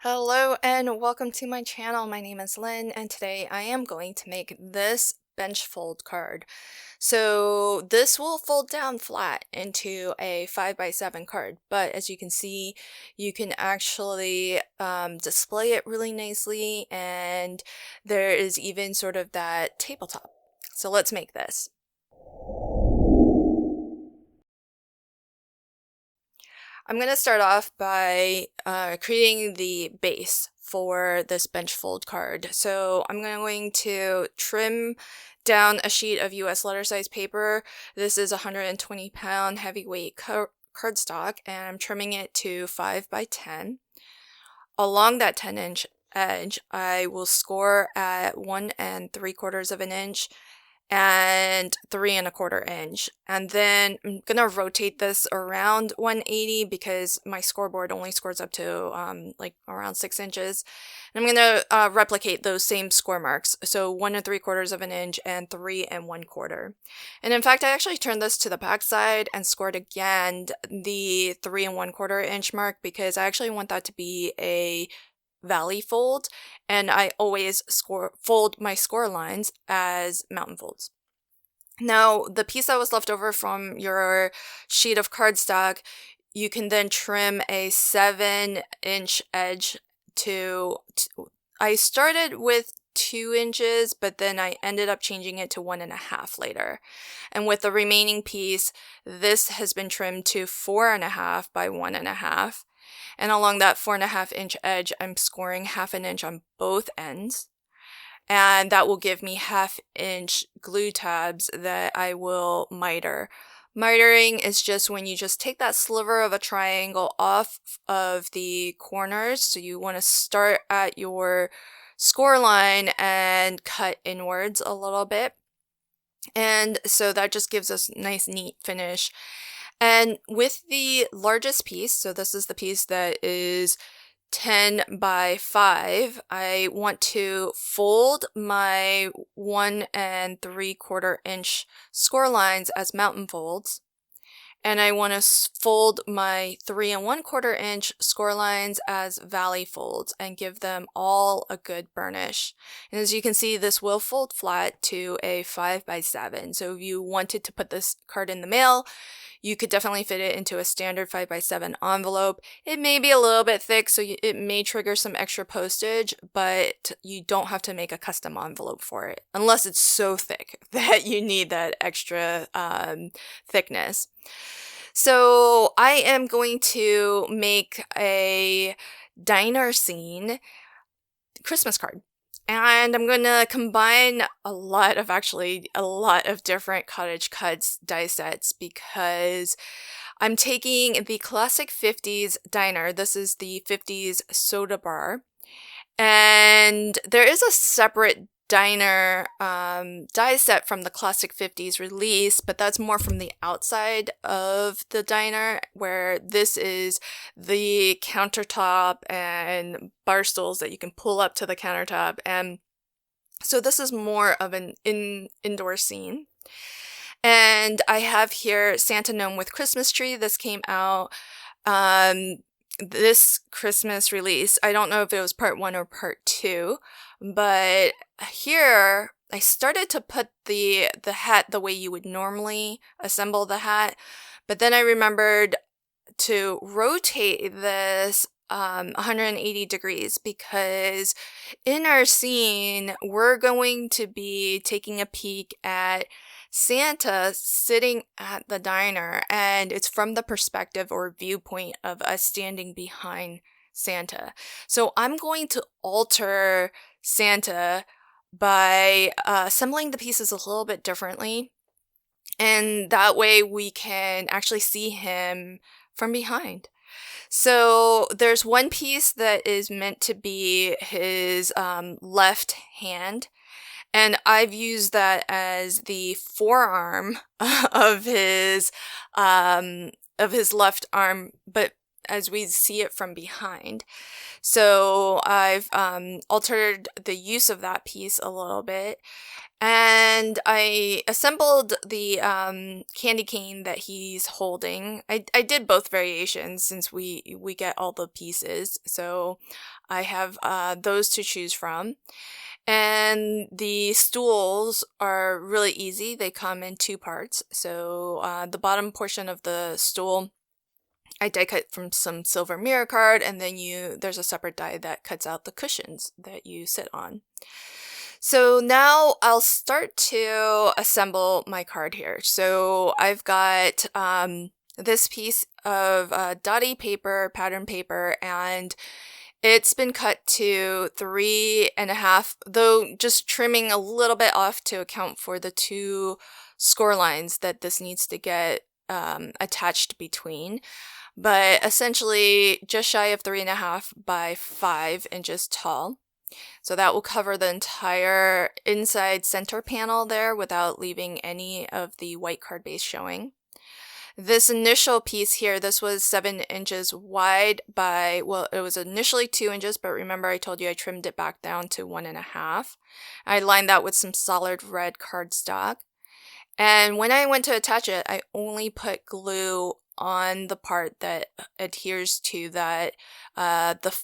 Hello and welcome to my channel. My name is Lynn and today I am going to make this bench fold card. So this will fold down flat into a 5x7 card, but as you can see, you can actually display it really nicely, and there is even sort of that tabletop. So let's make this. I'm going to start off by creating the base for this bench fold card. So I'm going to trim down a sheet of US letter size paper. This is 120-pound heavyweight cardstock, and I'm trimming it to 5x10. Along that 10-inch edge, I will score at 1 3/4 of an inch and 3 1/4 inch, and then I'm gonna rotate this around 180 because my scoreboard only scores up to like around 6 inches, and I'm gonna replicate those same score marks, so 1 3/4 of an inch and 3 1/4. And in fact, I actually turned this to the back side and scored again the 3 1/4 inch mark because I actually want that to be a valley fold, and I always fold my score lines as mountain folds. Now, the piece that was left over from your sheet of cardstock, you can then trim a 7-inch edge to I started with 2 inches, but then I ended up changing it to 1.5 later. And with the remaining piece, this has been trimmed to 4.5 by 1.5. And along that 4.5-inch edge, I'm scoring 1/2 inch on both ends. And that will give me 1/2-inch glue tabs that I will miter. Mitering is just when you just take that sliver of a triangle off of the corners. So you want to start at your score line and cut inwards a little bit. And so that just gives us a nice, neat finish. And with the largest piece, so this is the piece that is 10 by 5, I want to fold my 1 3/4 inch score lines as mountain folds. And I want to fold my 3 1/4 inch score lines as valley folds and give them all a good burnish. And as you can see, this will fold flat to a 5x7. So if you wanted to put this card in the mail, you could definitely fit it into a standard 5x7 envelope. It may be a little bit thick, so it may trigger some extra postage, but you don't have to make a custom envelope for it, unless it's so thick that you need that extra thickness. So I am going to make a diner scene Christmas card. And I'm going to combine a lot of different Cottage Cuts die sets because I'm taking the classic 50s diner. This is the 50s soda bar. And there is a separate diner die set from the classic 50s release, but that's more from the outside of the diner, where this is the countertop and bar stools that you can pull up to the countertop. And so this is more of an indoor scene. And I have here Santa Gnome with Christmas tree. This came out this Christmas release. I don't know if it was part 1 or part 2, but here I started to put the hat the way you would normally assemble the hat, but then I remembered to rotate this 180 degrees because in our scene we're going to be taking a peek at Santa sitting at the diner, and it's from the perspective or viewpoint of us standing behind Santa. So I'm going to alter Santa by assembling the pieces a little bit differently, and that way we can actually see him from behind. So there's one piece that is meant to be his left hand, and I've used that as the forearm of his left arm, but as we see it from behind. So I've altered the use of that piece a little bit, and I assembled the candy cane that he's holding. I did both variations since we get all the pieces, so I have those to choose from. And the stools are really easy. They come in two parts. So the bottom portion of the stool, I die cut from some silver mirror card, and then there's a separate die that cuts out the cushions that you sit on. So now I'll start to assemble my card here. So I've got this piece of dotty paper, pattern paper, and it's been cut to 3.5, though just trimming a little bit off to account for the 2 score lines that this needs to get attached between. But essentially just shy of 3.5 by 5 inches tall. So that will cover the entire inside center panel there without leaving any of the white card base showing. This initial piece here, this was 7 inches wide by, well, it was initially 2 inches, but remember I told you I trimmed it back down to 1.5. I lined that with some solid red cardstock. And when I went to attach it, I only put glue on the part that adheres to that, the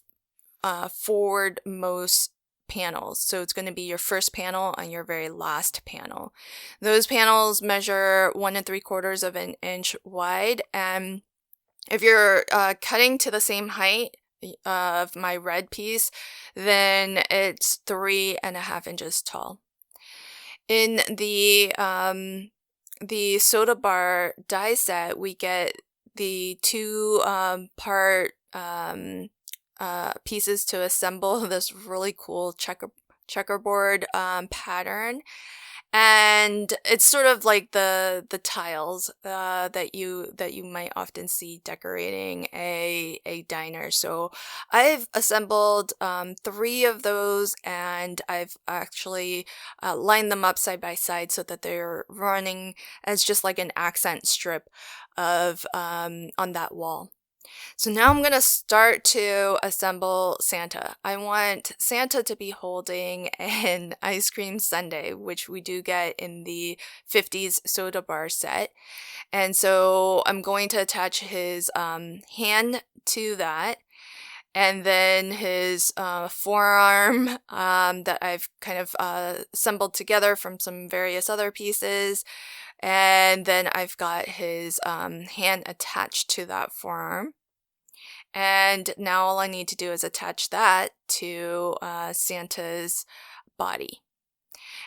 forwardmost panels. So it's going to be your first panel and your very last panel. Those panels measure 1 3/4 of an inch wide, and if you're cutting to the same height of my red piece, then it's 3.5 inches tall. In the soda bar die set, we get the 2 part pieces to assemble this really cool checkerboard pattern, and it's sort of like the tiles that you might often see decorating a diner. So I've assembled 3 of those, and I've actually lined them up side by side so that they're running as just like an accent strip of on that wall. So now I'm going to start to assemble Santa. I want Santa to be holding an ice cream sundae, which we do get in the 50s soda bar set. And so I'm going to attach his hand to that, and then his forearm that I've kind of assembled together from some various other pieces. And then I've got his hand attached to that forearm. And now all I need to do is attach that to Santa's body.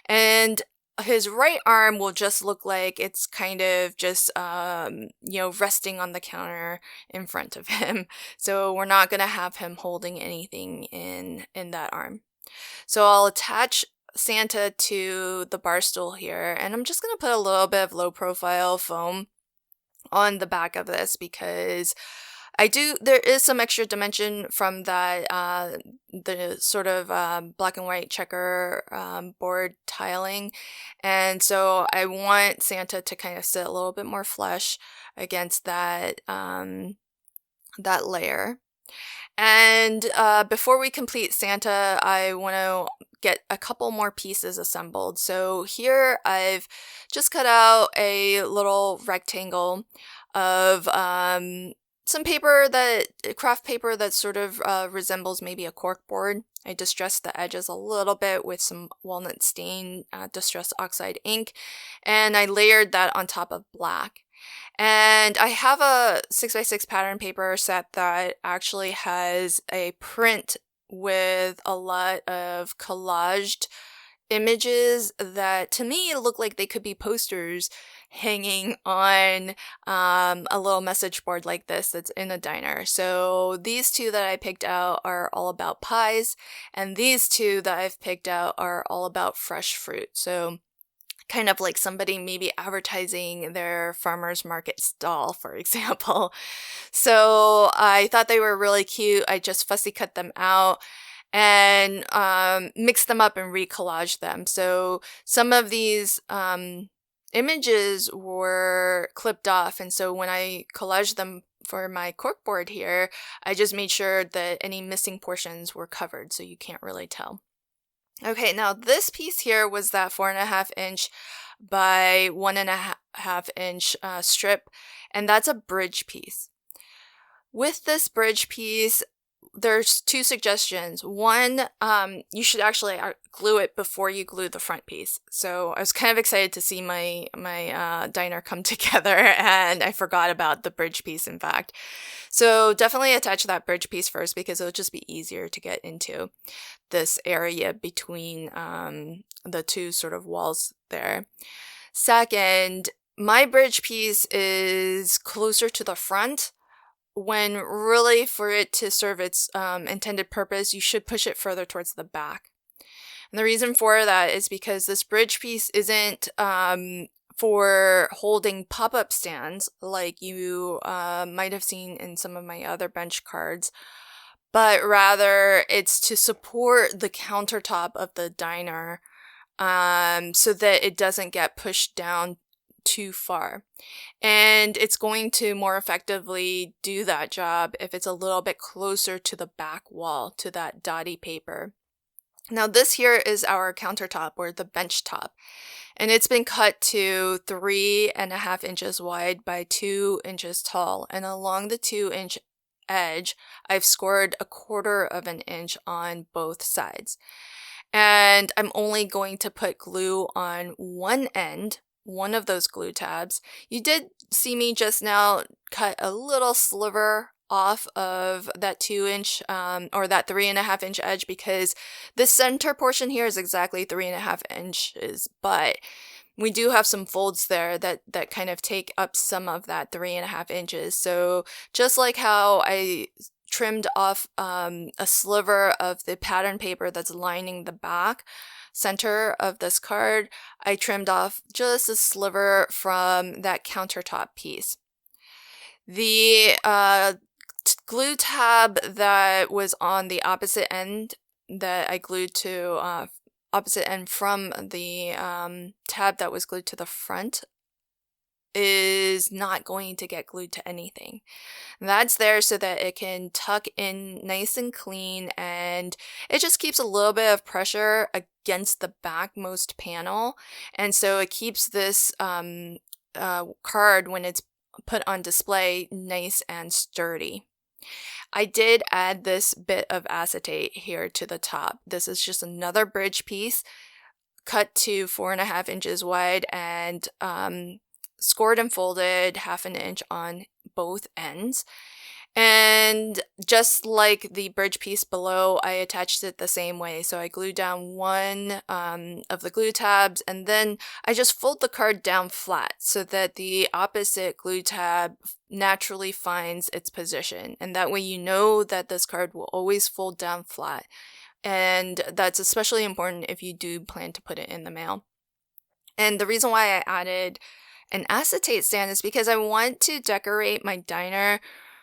And his right arm will just look like it's kind of just, resting on the counter in front of him. So we're not going to have him holding anything in that arm. So I'll attach Santa to the bar stool here, and I'm just going to put a little bit of low profile foam on the back of this because there is some extra dimension from that, the sort of black and white checker board tiling. And so I want Santa to kind of sit a little bit more flush against that, that layer. And before we complete Santa, I want to get a couple more pieces assembled. So here I've just cut out a little rectangle of some paper, craft paper that sort of resembles maybe a cork board. I distressed the edges a little bit with some walnut stain distress oxide ink, and I layered that on top of black. And I have a 6x6 pattern paper set that actually has a print with a lot of collaged images that to me look like they could be posters hanging on a little message board like this that's in a diner. So these 2 that I picked out are all about pies, and these 2 that I've picked out are all about fresh fruit. So kind of like somebody maybe advertising their farmer's market stall, for example. So I thought they were really cute. I just fussy cut them out and mixed them up and recollaged them. So some of these images were clipped off, and so when I collaged them for my corkboard here, I just made sure that any missing portions were covered so you can't really tell. Okay, now this piece here was that 4.5 inch by 1.5 inch strip, and that's a bridge piece. With this bridge piece, there's two suggestions. One, you should actually glue it before you glue the front piece. So I was kind of excited to see my diner come together, and I forgot about the bridge piece, in fact. So definitely attach that bridge piece first because it'll just be easier to get into this area between the two sort of walls there. Second, my bridge piece is closer to the front, when really for it to serve its intended purpose, you should push it further towards the back. And the reason for that is because this bridge piece isn't for holding pop-up stands like you might have seen in some of my other bench cards, but rather it's to support the countertop of the diner so that it doesn't get pushed down too far. And it's going to more effectively do that job if it's a little bit closer to the back wall, to that dotty paper. Now this here is our countertop, or the bench top, and it's been cut to 3.5 inches wide by 2 inches tall, and along the 2-inch edge I've scored 1/4 inch on both sides. And I'm only going to put glue on one end, one of those glue tabs. You did see me just now cut a little sliver off of that 2-inch or that 3.5 inch edge, because this center portion here is exactly 3.5 inches, but we do have some folds there that kind of take up some of that 3.5 inches. So just like how I trimmed off a sliver of the pattern paper that's lining the back center of this card, I trimmed off just a sliver from that countertop piece. The glue tab that was on the opposite end that I glued to opposite end from the tab that was glued to the front is not going to get glued to anything. That's there so that it can tuck in nice and clean, and it just keeps a little bit of pressure against the backmost panel, and so it keeps this card, when it's put on display, nice and sturdy. I did add this bit of acetate here to the top. This is just another bridge piece cut to 4.5 inches wide and scored and folded 1/2 inch on both ends. And just like the bridge piece below, I attached it the same way. So I glued down one of the glue tabs, and then I just fold the card down flat so that the opposite glue tab naturally finds its position. And that way you know that this card will always fold down flat. And that's especially important if you do plan to put it in the mail. And the reason why I added an acetate stand is because I want to decorate my diner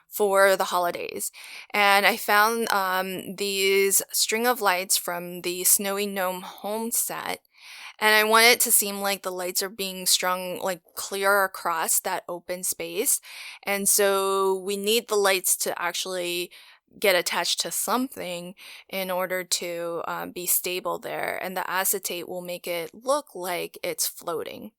for the holidays. And I found these string of lights from the Snowy Gnome home set, and I want it to seem like the lights are being strung like clear across that open space. And so we need the lights to actually get attached to something in order to be stable there, and the acetate will make it look like it's floating.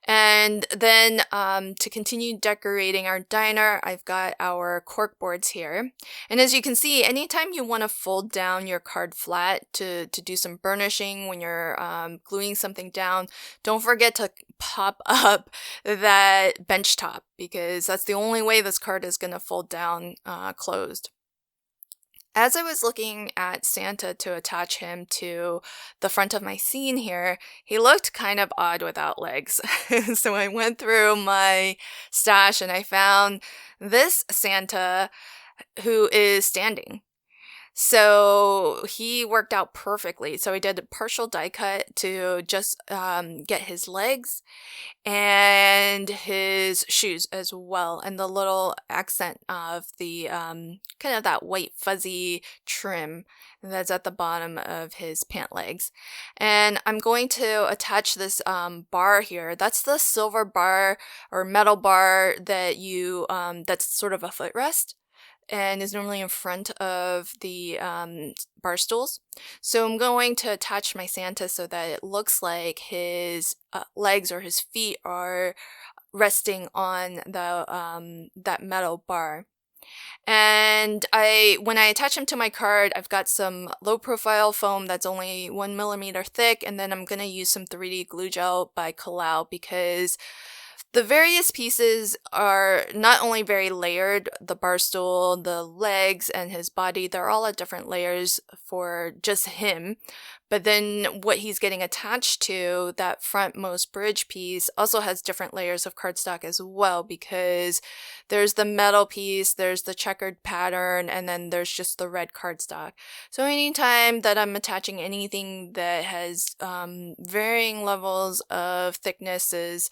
And then to continue decorating our diner, I've got our cork boards here. And as you can see, anytime you want to fold down your card flat to do some burnishing when you're gluing something down, don't forget to pop up that bench top, because that's the only way this card is going to fold down closed. As I was looking at Santa to attach him to the front of my scene here, he looked kind of odd without legs. So I went through my stash and I found this Santa who is standing. So he worked out perfectly. So I did a partial die cut to just get his legs and his shoes as well, and the little accent of the kind of that white fuzzy trim that's at the bottom of his pant legs. And I'm going to attach this bar here. That's the silver bar or metal bar that you that's sort of a footrest and is normally in front of the bar stools. So I'm going to attach my Santa so that it looks like his legs or his feet are resting on the that metal bar. And when I attach him to my card, I've got some low profile foam that's only 1 millimeter thick, and then I'm gonna use some 3D glue gel by Kalau because the various pieces are not only very layered, the bar stool, the legs, and his body, they're all at different layers for just him. But then what he's getting attached to, that frontmost bridge piece, also has different layers of cardstock as well, because there's the metal piece, there's the checkered pattern, and then there's just the red cardstock. So anytime that I'm attaching anything that has varying levels of thicknesses,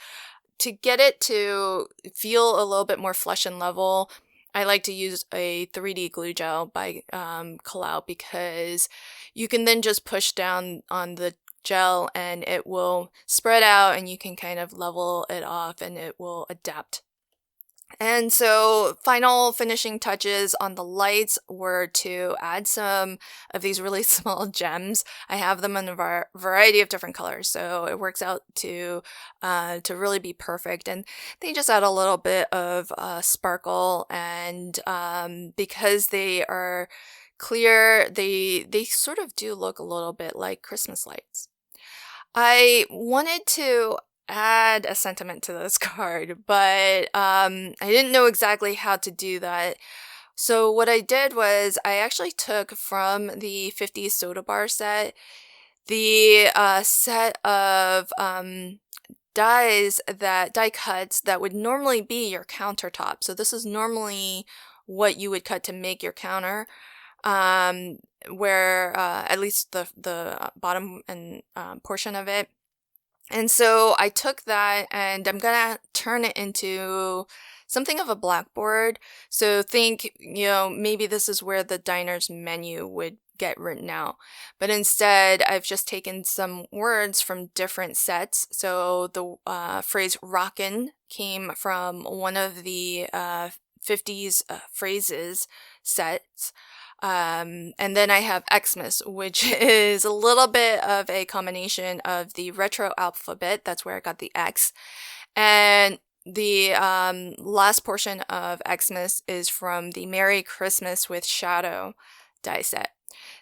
to get it to feel a little bit more flesh and level, I like to use a 3D glue gel by Kalau, because you can then just push down on the gel and it will spread out and you can kind of level it off and it will adapt. And so final finishing touches on the lights were to add some of these really small gems. I have them in a variety of different colors, so it works out to really be perfect. And they just add a little bit of sparkle, and because they are clear, they sort of do look a little bit like Christmas lights. I wanted to add a sentiment to this card, but I didn't know exactly how to do that. So what I did was I actually took from the 50s soda bar set the set of die cuts that would normally be your countertop. So this is normally what you would cut to make your counter, where at least the bottom and portion of it. And so I took that and I'm gonna turn it into something of a blackboard. So think, maybe this is where the diner's menu would get written out. But instead, I've just taken some words from different sets. So the phrase rockin' came from one of the 50s phrases sets. And then I have Xmas, which is a little bit of a combination of the retro alphabet. That's where I got the X. And the last portion of Xmas is from the Merry Christmas with Shadow die set.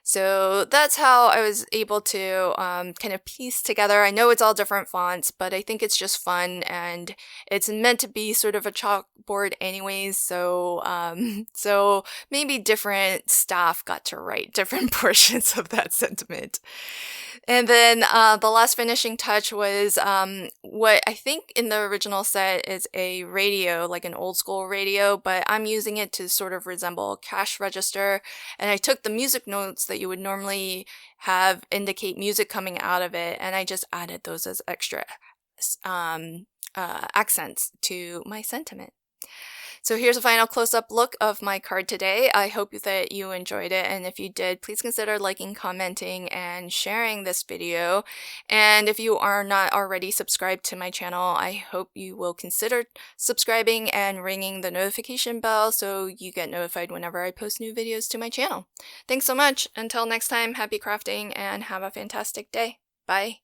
So that's how I was able to kind of piece together. I know it's all different fonts, but I think it's just fun, and it's meant to be sort of a chalkboard anyways, so so maybe different staff got to write different portions of that sentiment. And then the last finishing touch was what I think in the original set is a radio, like an old school radio, but I'm using it to sort of resemble a cash register. And I took the music notes that you would normally have indicate music coming out of it, and I just added those as extra accents to my sentiment. So here's a final close-up look of my card today. I hope that you enjoyed it, and if you did, please consider liking, commenting, and sharing this video. And if you are not already subscribed to my channel, I hope you will consider subscribing and ringing the notification bell so you get notified whenever I post new videos to my channel. Thanks so much. Until next time, happy crafting and have a fantastic day. Bye.